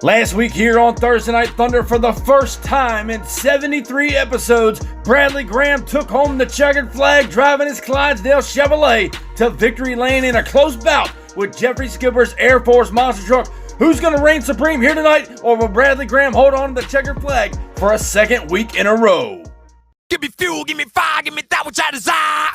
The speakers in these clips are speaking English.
Last week here on Thursday Night Thunder, for the first time in 73 episodes, Bradley Graham took home the checkered flag, driving his Clydesdale Chevrolet to victory lane in a close bout with Jeffrey Skipper's Airforce monster truck. Who's going to reign supreme here tonight, or will Bradley Graham hold on to the checkered flag for a second week in a row? Give me fuel, give me fire, give me that which I desire.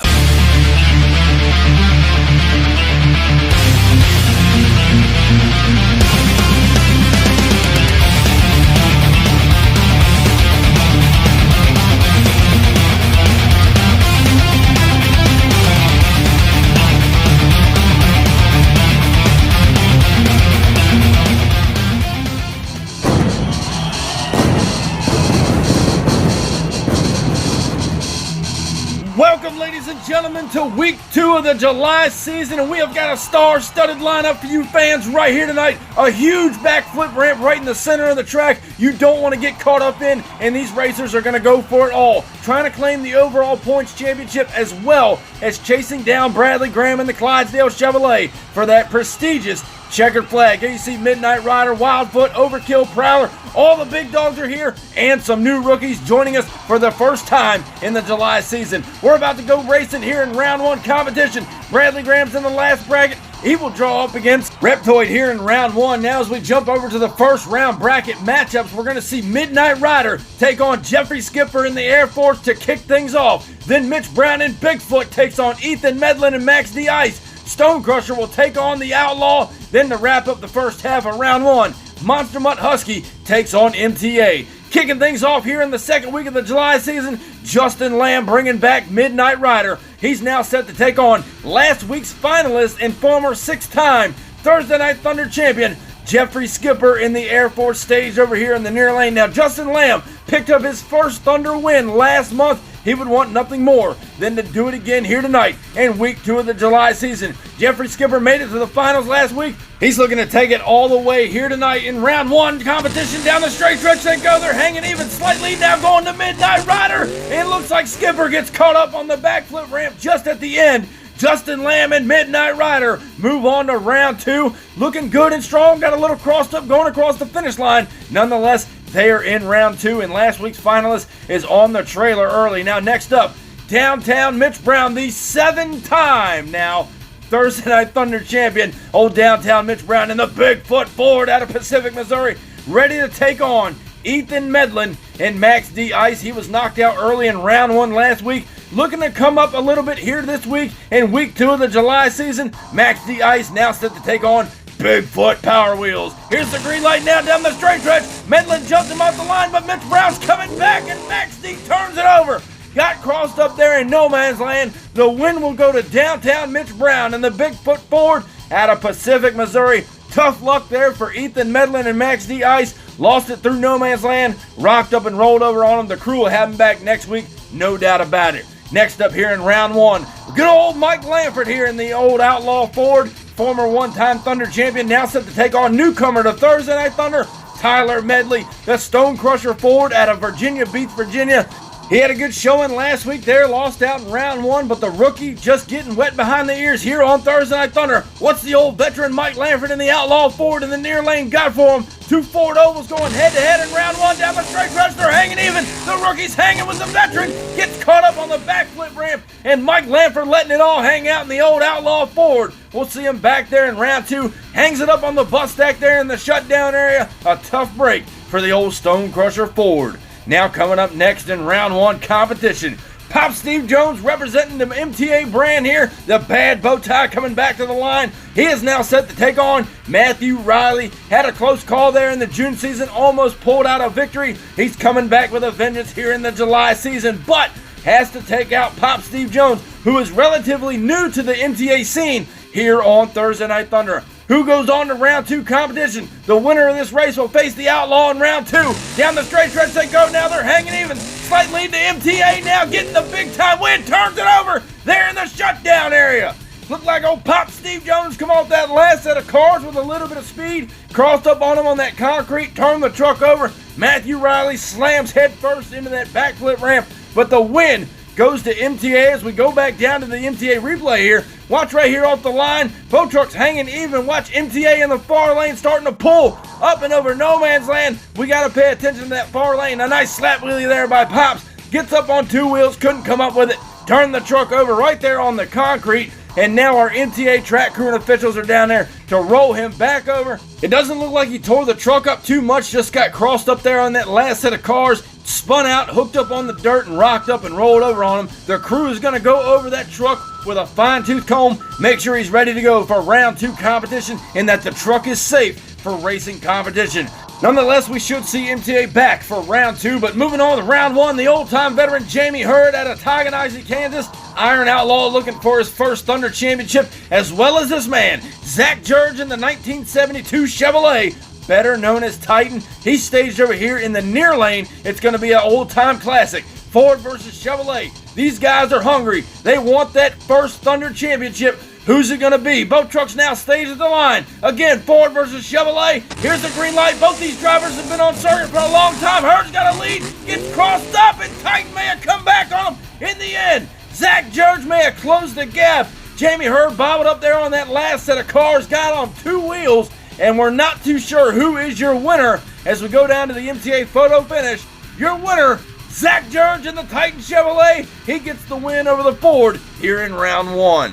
Welcome, ladies and gentlemen, to week 2 of the July season, and we have got a star-studded lineup for you fans right here tonight. A huge backflip ramp right in the center of the track you don't want to get caught up in, and these racers are going to go for it all, trying to claim the overall points championship as well as chasing down Bradley Graham and the Clydesdale Chevrolet for that prestigious checkered flag. Here you see Midnight Rider, Wildfoot, Overkill, Prowler. All the big dogs are here, and some new rookies joining us for the first time in the July season. We're about to go racing here in round 1 competition. Bradley Graham's in the last bracket. He will draw up against Reptoid here in round 1. Now as we jump over to the first round bracket matchups, we're going to see Midnight Rider take on Jeffrey Skipper in the Airforce to kick things off. Then Mitch Brown and Bigfoot takes on Ethan Medlin and Max D. Ice. Stone Crusher will take on the Outlaw. Then to wrap up the first half of round 1, Monster Mutt Husky takes on MTA. Kicking things off here in the second week of the July season, Justin Lamb bringing back Midnight Rider. He's now set to take on last week's finalist and former 6-time Thursday Night Thunder champion, Jeffrey Skipper, in the Airforce stage over here in the near lane. Now, Justin Lamb picked up his first Thunder win last month. He would want nothing more than to do it again here tonight in week 2 of the July season. Jeffrey Skipper made it to the finals last week. He's looking to take it all the way here tonight in round 1 competition. Down the straight stretch they go. They're hanging even slightly now, going to Midnight Rider. It looks like Skipper gets caught up on the backflip ramp just at the end. Justin Lamb and Midnight Rider move on to round 2. Looking good and strong. Got a little crossed up going across the finish line. Nonetheless, they are in round 2, and last week's finalist is on the trailer early. Now, next up, Downtown Mitch Brown, the 7-time now Thursday Night Thunder champion. Old Downtown Mitch Brown and the Bigfoot Ford out of Pacific, Missouri, ready to take on Ethan Medlin and Max D. Ice. He was knocked out early in round 1 last week. Looking to come up a little bit here this week in week 2 of the July season. Max D. Ice now set to take on Bigfoot Power Wheels. Here's the green light now down the straight stretch. Medlin jumped him off the line, but Mitch Brown's coming back, and Max D turns it over. Got crossed up there in no man's land. The win will go to Downtown Mitch Brown and the Bigfoot Ford out of Pacific, Missouri. Tough luck there for Ethan Medlin and Max D. Ice. Lost it through no man's land. Rocked up and rolled over on him. The crew will have him back next week, no doubt about it. Next up here in round 1, good old Mike Lanford here in the old Outlaw Ford. Former 1-time Thunder champion, now set to take on newcomer to Thursday Night Thunder, Tyler Medley, the Stone Crusher Ford out of Virginia Beach, Virginia. He had a good showing last week there, lost out in round 1, but the rookie just getting wet behind the ears here on Thursday Night Thunder. What's the old veteran Mike Lanford in the Outlaw Ford in the near lane got for him? 2 Ford ovals going head-to-head in round 1 down the straight stretch. They're hanging even. The rookie's hanging with the veteran. Gets caught up on the backflip ramp, and Mike Lanford letting it all hang out in the old Outlaw Ford. We'll see him back there in round 2. Hangs it up on the bus stack there in the shutdown area. A tough break for the old Stone Crusher Ford. Now coming up next in round 1 competition, Pop Steve Jones representing the MTA brand here. The bad bow tie coming back to the line. He is now set to take on Matthew Riley. Had a close call there in the June season, almost pulled out a victory. He's coming back with a vengeance here in the July season, but has to take out Pop Steve Jones, who is relatively new to the MTA scene here on Thursday Night Thunder. Who goes on to round 2 competition? The winner of this race will face the Outlaw in round 2. Down the straight stretch they go now. They're hanging even. Slight lead to MTA now, getting the big time win. Turns it over there in the shutdown area. Looked like old Pop Steve Jones come off that last set of cars with a little bit of speed. Crossed up on him on that concrete, turned the truck over. Matthew Riley slams head first into that backflip ramp. But the win goes to MTA as we go back down to the MTA replay here. Watch right here off the line. Both trucks hanging even. Watch MTA in the far lane starting to pull up and over no man's land. We got to pay attention to that far lane. A nice slap wheelie there by Pops. Gets up on two wheels. Couldn't come up with it. Turned the truck over right there on the concrete. And now our MTA track crew and officials are down there to roll him back over. It doesn't look like he tore the truck up too much. Just got crossed up there on that last set of cars. Spun out, hooked up on the dirt, and rocked up and rolled over on him. The crew is going to go over that truck with a fine-tooth comb. Make sure he's ready to go for round 2 competition and that the truck is safe for racing competition. Nonetheless, we should see MTA back for round 2, but moving on to round 1, the old-time veteran Jamie Hurd out of Toggenaizee, Kansas. Iron Outlaw looking for his first Thunder Championship, as well as this man, Zach George in the 1972 Chevrolet, better known as Titan. He's staged over here in the near lane. It's going to be an old-time classic. Ford versus Chevrolet. These guys are hungry. They want that first Thunder Championship. Who's it going to be? Both trucks now staged at the line. Again, Ford versus Chevrolet. Here's the green light. Both these drivers have been on circuit for a long time. Hurd's got a lead. Gets crossed up, and Titan may have come back on him in the end. Zach George may have closed the gap. Jamie Hurd bobbled up there on that last set of cars. Got on two wheels. And we're not too sure who is your winner as we go down to the MTA photo finish. Your winner, Zach George in the Titan Chevrolet. He gets the win over the Ford here in round 1.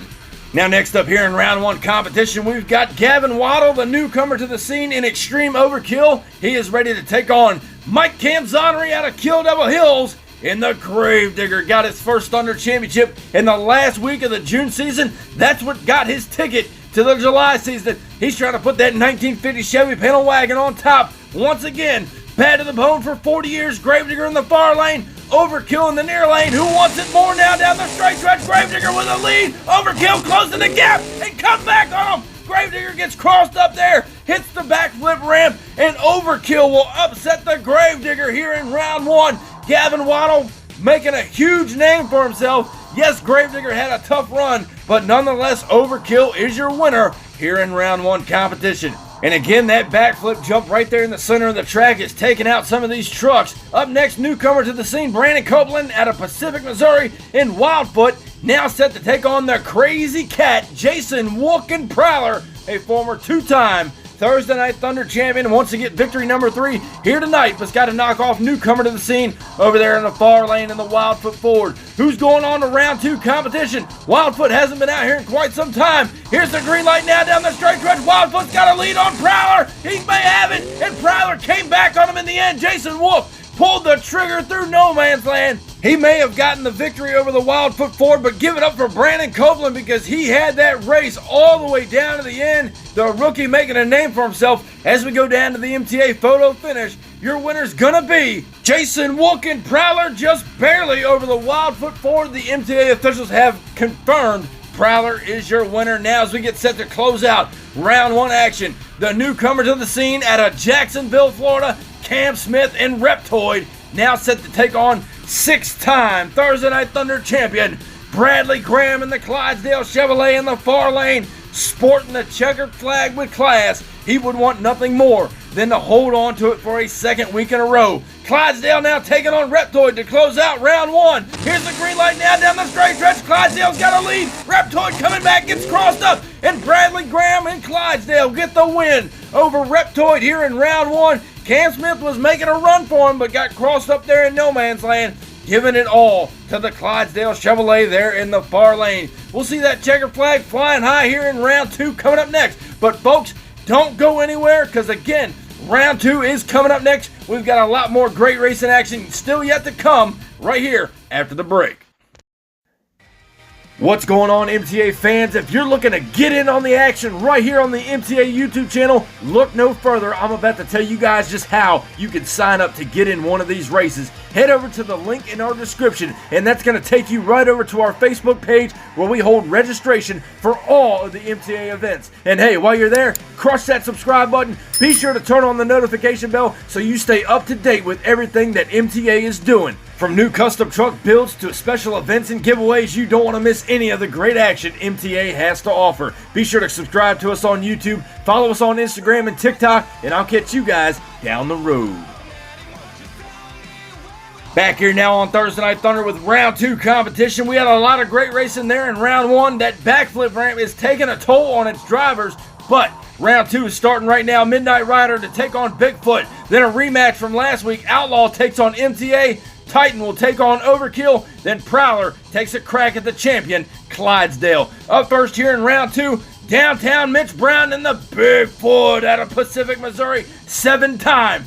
Now next up here in round 1 competition, we've got Gavin Waddle, the newcomer to the scene in Extreme Overkill. He is ready to take on Mike Canzoneri out of Kill Devil Hills in the Gravedigger. Got his first Thunder Championship in the last week of the June season. That's what got his ticket to the July season. He's trying to put that 1950 Chevy panel wagon on top. Once again, bad to the bone for 40 years. Gravedigger in the far lane. Overkill in the near lane. Who wants it more now down the straight stretch? Gravedigger with a lead. Overkill closing the gap and come back on him. Gravedigger gets crossed up there, hits the backflip ramp, and Overkill will upset the Gravedigger here in round 1. Gavin Waddle making a huge name for himself. Yes, Gravedigger had a tough run, but nonetheless, Overkill is your winner here in round 1 competition. And again, that backflip jump right there in the center of the track is taking out some of these trucks. Up next, newcomer to the scene, Brandon Copeland out of Pacific, Missouri in Wildfoot, now set to take on the Crazy Cat, Jason Wookin Prowler, a former 2-time Thursday Night Thunder champion, wants to get victory number 3 here tonight, but's got to knock off newcomer to the scene over there in the far lane in the Wildfoot Ford. Who's going on to round 2 competition? Wildfoot hasn't been out here in quite some time. Here's the green light now down the straight stretch. Wildfoot's got a lead on Prowler. He may have it, and Prowler came back on him in the end. Jason Wolf pulled the trigger through no man's land. He may have gotten the victory over the Wildfoot Ford, but give it up for Brandon Copeland because he had that race all the way down to the end. The rookie making a name for himself as we go down to the MTA photo finish. Your winner's gonna be Jason Wookin Prowler, just barely over the Wildfoot Ford. The MTA officials have confirmed Prowler is your winner. Now as we get set to close out round 1 action, the newcomer to the scene out of Jacksonville, Florida, Cam Smith and Reptoid, now set to take on 6-time Thursday Night Thunder champion Bradley Graham in the Clydesdale Chevrolet in the far lane, sporting the checkered flag with class. He would want nothing more than to hold on to it for a second week in a row. Clydesdale now taking on Reptoid to close out round 1. Here's the green light now down the straight stretch. Clydesdale's got a lead. Reptoid coming back, gets crossed up, and Bradley Graham and Clydesdale get the win over Reptoid here in round 1. Cam Smith was making a run for him, but got crossed up there in no man's land, giving it all to the Clydesdale Chevrolet there in the far lane. We'll see that checker flag flying high here in round 2 coming up next. But folks, don't go anywhere because again, round 2 is coming up next. We've got a lot more great racing action still yet to come right here after the break. What's going on, MTA fans? If you're looking to get in on the action right here on the MTA YouTube channel, look no further. I'm about to tell you guys just how you can sign up to get in one of these races. Head over to the link in our description, and that's going to take you right over to our Facebook page where we hold registration for all of the MTA events. And hey, while you're there, crush that subscribe button. Be sure to turn on the notification bell so you stay up to date with everything that MTA is doing. From new custom truck builds to special events and giveaways, you don't want to miss any of the great action MTA has to offer. Be sure to subscribe to us on YouTube, follow us on Instagram and TikTok, and I'll catch you guys down the road. Back here now on Thursday Night Thunder with round 2 competition. We had a lot of great racing there in round 1. That backflip ramp is taking a toll on its drivers, but round 2 is starting right now. Midnight Rider to take on Bigfoot. Then a rematch from last week. Outlaw takes on MTA. Titan will take on Overkill. Then Prowler takes a crack at the champion, Clydesdale. Up first here in round 2, downtown Mitch Brown and the Bigfoot out of Pacific, Missouri. Seven-time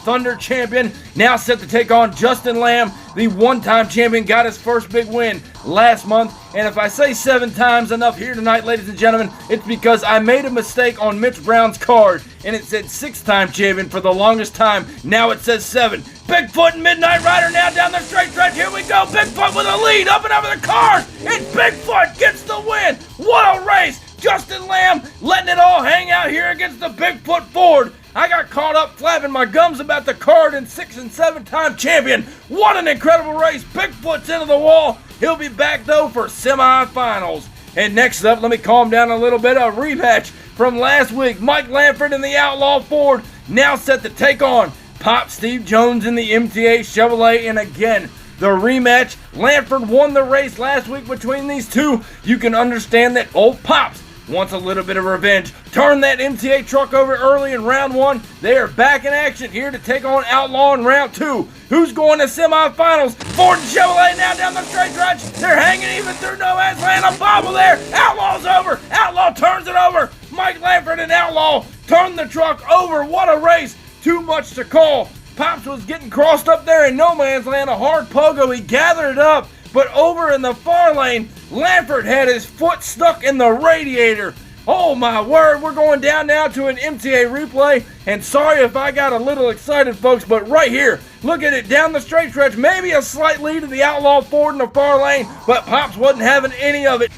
Thunder champion, now set to take on Justin Lamb, the one-time champion, got his first big win last month. And if I say 7 times enough here tonight, ladies and gentlemen, it's because I made a mistake on Mitch Brown's card, and it said 6-time champion for the longest time. Now it says 7. Bigfoot and Midnight Rider now down the straight stretch. Here we go. Bigfoot with a lead up and over the cars, and Bigfoot gets the win. What a race! Justin Lamb letting it all hang out here against the Bigfoot Ford. I got caught up flapping my gums about the card and 6- and 7-time champion. What an incredible race. Bigfoot's into the wall. He'll be back, though, for semifinals. And next up, let me calm down a little bit. A rematch from last week. Mike Lanford and the Outlaw Ford now set to take on Pop Steve Jones in the MTA Chevrolet. And again, the rematch. Lanford won the race last week between these two. You can understand that old Pops wants a little bit of revenge. Turn that MTA truck over early in round 1. They are back in action here to take on Outlaw in round 2. Who's going to semifinals? Ford and Chevrolet now down the straight stretch. They're hanging even through no man's land. A bobble there. Outlaw's over. Outlaw turns it over. Mike Lanford and Outlaw turn the truck over. What a race. Too much to call. Pops was getting crossed up there in no man's land. A hard pogo. He gathered it up. But over in the far lane, Lanford had his foot stuck in the radiator. Oh my word, we're going down now to an MTA replay. And sorry if I got a little excited, folks, but right here, look at it down the straight stretch. Maybe a slight lead to the Outlaw Ford in the far lane, but Pops wasn't having any of it.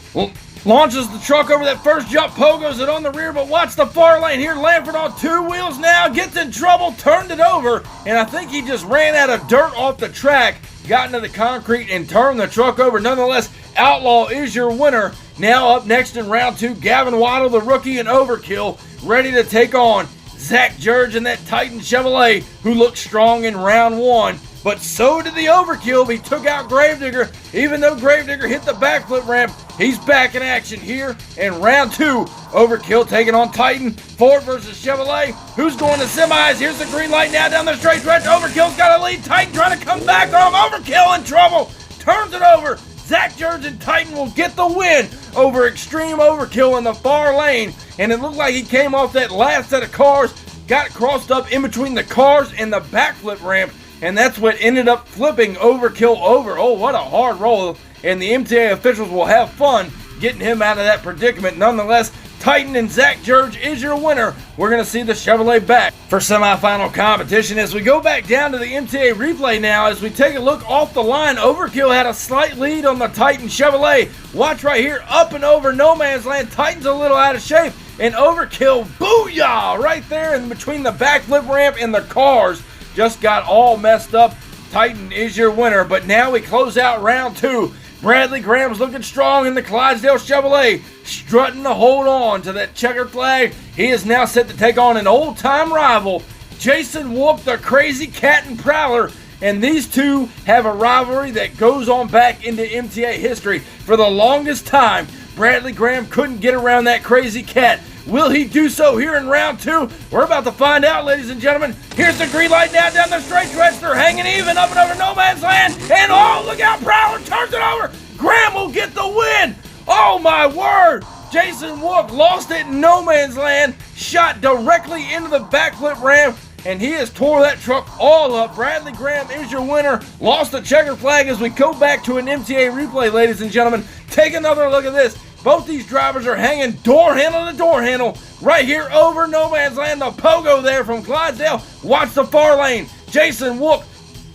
Launches the truck over that first jump, pogos it on the rear, but watch the far lane here. Lanford on 2 wheels now, gets in trouble, turned it over, and I think he just ran out of dirt off the track, got into the concrete, and turned the truck over. Nonetheless, Outlaw is your winner. Now up next in round 2, Gavin Waddle, the rookie, and Overkill, ready to take on Zach Jurge and that Titan Chevrolet, who looked strong in round 1. But so did the Overkill. He took out Gravedigger. Even though Gravedigger hit the backflip ramp, he's back in action here in round 2. Overkill taking on Titan. Ford versus Chevrolet. Who's going to semis? Here's the green light now down the straight stretch. Overkill's got a lead. Titan trying to come back on him. Overkill in trouble. Turns it over. Zach Jurge and Titan will get the win over Extreme Overkill in the far lane. And it looked like he came off that last set of cars, got crossed up in between the cars and the backflip ramp. And that's what ended up flipping Overkill over. Oh, what a hard roll. And the MTA officials will have fun getting him out of that predicament. Nonetheless, Titan and Zach Jurge is your winner. We're going to see the Chevrolet back for semifinal competition. As we go back down to the MTA replay now, as we take a look off the line, Overkill had a slight lead on the Titan Chevrolet. Watch right here, up and over no man's land. Titan's a little out of shape, and Overkill, booyah, right there in between the backflip ramp and the cars. Just got all messed up. Titan is your winner, but now we close out round 2. Bradley Graham's looking strong in the Clydesdale Chevrolet, strutting to hold on to that checkered flag. He is now set to take on an old-time rival, Jason Wolf, the Crazy Cat and Prowler, and these two have a rivalry that goes on back into MTA history. For the longest time, Bradley Graham couldn't get around that Crazy Cat. Will he do so here in round 2? We're about to find out, ladies and gentlemen. Here's the green light now down the straight stretch. They're hanging even up and over no man's land. And oh, look out, Prowler turns it over. Graham will get the win. Oh, my word. Jason Wolf lost it in no man's land, shot directly into the backflip ramp, and he has tore that truck all up. Bradley Graham is your winner. Lost the checker flag as we go back to an MTA replay, ladies and gentlemen. Take another look at this. Both these drivers are hanging door handle to door handle right here over no man's land. The pogo there from Clydesdale. Watch the far lane. Jason Wolf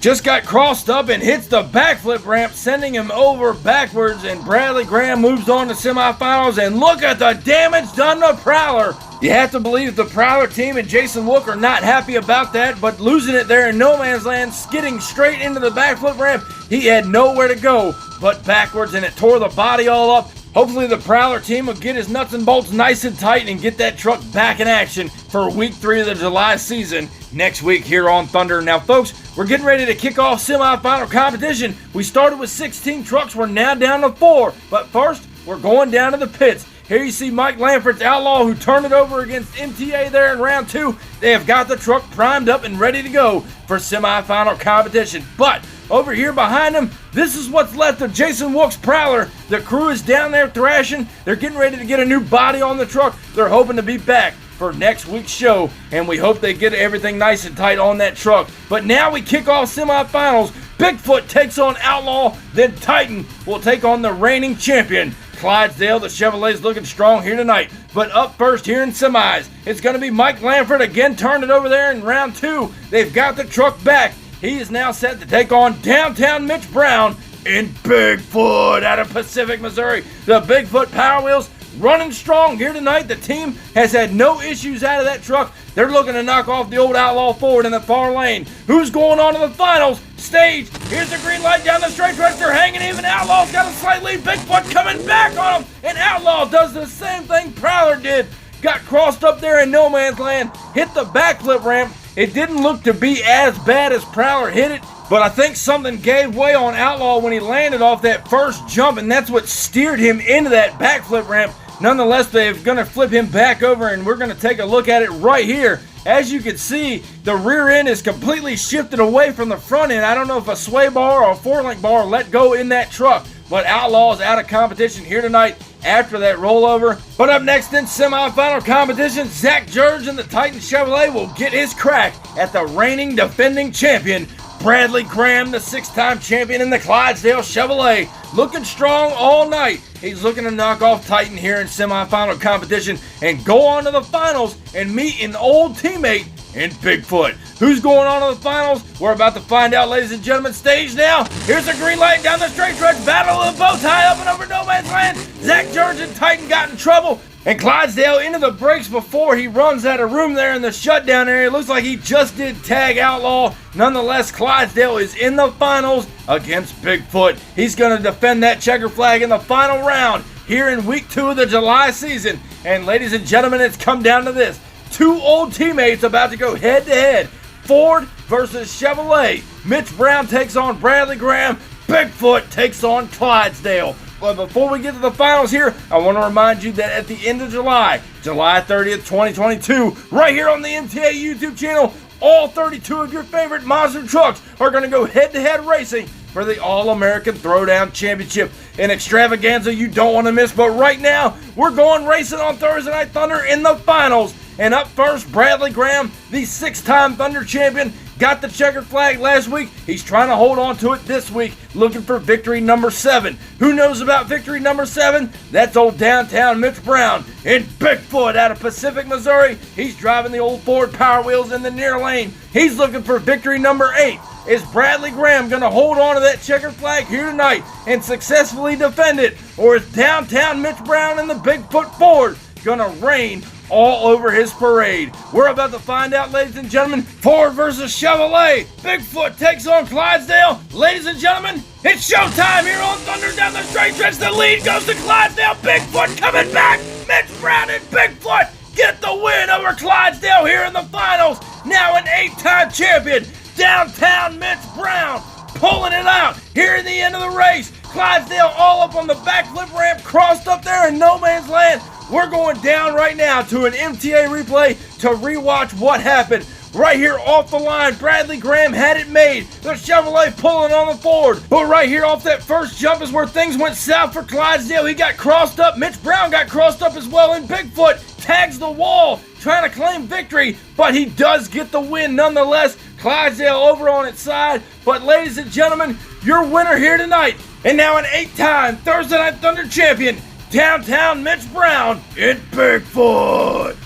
just got crossed up and hits the backflip ramp, sending him over backwards, and Bradley Graham moves on to semifinals. And look at the damage done to Prowler. You have to believe the Prowler team and Jason Wolf are not happy about that, but losing it there in no man's land, skidding straight into the backflip ramp, he had nowhere to go but backwards, and it tore the body all up. Hopefully the Prowler team will get his nuts and bolts nice and tight and get that truck back in action for week 3 of the July season next week here on Thunder. Now, folks, we're getting ready to kick off semifinal competition. We started with 16 trucks. We're now down to 4. But first, we're going down to the pits. Here you see Mike Lanford's Outlaw, who turned it over against MTA there in round 2. They have got the truck primed up and ready to go for semifinal competition. But over here behind them, this is what's left of Jason Wilkes' Prowler. The crew is down there thrashing. They're getting ready to get a new body on the truck. They're hoping to be back for next week's show, and we hope they get everything nice and tight on that truck. But now we kick off semifinals. Bigfoot takes on Outlaw, then Titan will take on the reigning champion, Clydesdale. The Chevrolet's looking strong here tonight. But up first here in semis, it's going to be Mike Lanford again, turned it over there in round 2. They've got the truck back. He is now set to take on downtown Mitch Brown in Bigfoot out of Pacific, Missouri. The Bigfoot Power Wheels running strong here tonight. The team has had no issues out of that truck. They're looking to knock off the old Outlaw Ford in the far lane. Who's going on to the finals stage? Here's the green light down the straight stretch. They're hanging even. Outlaw's got a slight lead. Bigfoot coming back on him. And Outlaw does the same thing Prowler did. Got crossed up there in no man's land. Hit the backflip ramp. It didn't look to be as bad as Prowler hit it, but I think something gave way on Outlaw when he landed off that first jump, and that's what steered him into that backflip ramp. Nonetheless, they're going to flip him back over, and we're going to take a look at it right here. As you can see, the rear end is completely shifted away from the front end. I don't know if a sway bar or a 4-link bar let go in that truck, but Outlaw is out of competition here tonight after that rollover. But up next in semifinal competition, Zach George and the Titan Chevrolet will get his crack at the reigning defending champion, Bradley Graham, the 6-time champion in the Clydesdale Chevrolet, looking strong all night. He's looking to knock off Titan here in semifinal competition and go on to the finals and meet an old teammate in Bigfoot. Who's going on to the finals? We're about to find out, ladies and gentlemen. Stage now. Here's the green light down the straight stretch. Battle of the bow tie up and over no man's land. Zach George and Titan got in trouble. And Clydesdale into the brakes before he runs out of room there in the shutdown area. Looks like he just did tag Outlaw. Nonetheless, Clydesdale is in the finals against Bigfoot. He's going to defend that checker flag in the final round here in week 2 of the July season. And ladies and gentlemen, it's come down to this. 2 old teammates about to go head-to-head. Ford versus Chevrolet. Mitch Brown takes on Bradley Graham. Bigfoot takes on Clydesdale. But before we get to the finals here, I want to remind you that at the end of July 30th, 2022, right here on the MTA YouTube channel, all 32 of your favorite monster trucks are going to go head-to-head racing for the All-American Throwdown Championship. An extravaganza you don't want to miss. But right now, we're going racing on Thursday Night Thunder in the finals. And up first, Bradley Graham, the 6-time Thunder champion, got the checkered flag last week. He's trying to hold on to it this week, looking for victory number 7. Who knows about victory number 7? That's old downtown Mitch Brown in Bigfoot out of Pacific, Missouri. He's driving the old Ford Power Wheels in the near lane. He's looking for victory number 8. Is Bradley Graham going to hold on to that checkered flag here tonight and successfully defend it? Or is downtown Mitch Brown and the Bigfoot Ford going to reign all over his parade? We're about to find out, ladies and gentlemen. Ford versus Chevrolet. Bigfoot takes on Clydesdale. Ladies and gentlemen, it's showtime here on Thunder down the straight stretch. The lead goes to Clydesdale. Bigfoot coming back. Mitch Brown and Bigfoot get the win over Clydesdale here in the finals. Now an 8-time champion, downtown Mitch Brown, pulling it out here in the end of the race. Clydesdale all up on the backflip ramp, crossed up there in no man's land. We're going down right now to an MTA replay to rewatch what happened. Right here off the line, Bradley Graham had it made. The Chevrolet pulling on the Ford. But right here off that first jump is where things went south for Clydesdale. He got crossed up. Mitch Brown got crossed up as well. And Bigfoot tags the wall, trying to claim victory. But he does get the win nonetheless. Clydesdale over on its side. But ladies and gentlemen, your winner here tonight, and now an 8-time Thursday Night Thunder champion, downtown Mitch Brown in Bigfoot.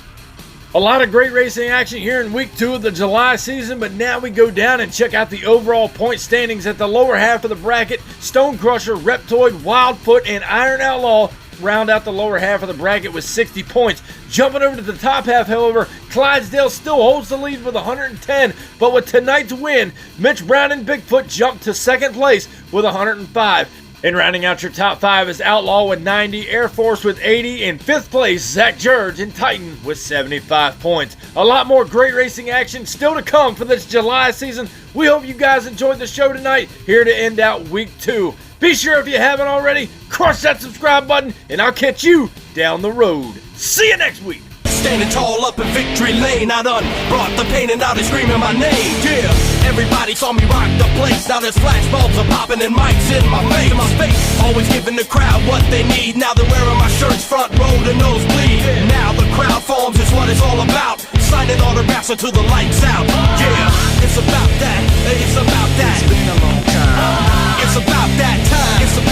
A lot of great racing action here in week 2 of the July season, but now we go down and check out the overall point standings at the lower half of the bracket. Stone Crusher, Reptoid, Wildfoot, and Iron Outlaw round out the lower half of the bracket with 60 points. Jumping over to the top half, however, Clydesdale still holds the lead with 110, but with tonight's win, Mitch Brown and Bigfoot jump to second place with 105. And rounding out your top 5 is Outlaw with 90, Airforce with 80, and 5th place, Zach George and Titan with 75 points. A lot more great racing action still to come for this July season. We hope you guys enjoyed the show tonight, here to end out week 2. Be sure, if you haven't already, crush that subscribe button, and I'll catch you down the road. See you next week. Standing tall up in victory lane, I done brought the pain and now they screaming my name. Yeah, everybody saw me rock the place. Now there's flashbulbs are popping and mics in my face. Always giving the crowd what they need. Now they're wearing my shirts front row to nosebleed. Now the crowd forms is what it's all about. Signing autographs until the lights out. Yeah, it's about that. It's about that. It's been a long time. It's about that time. It's about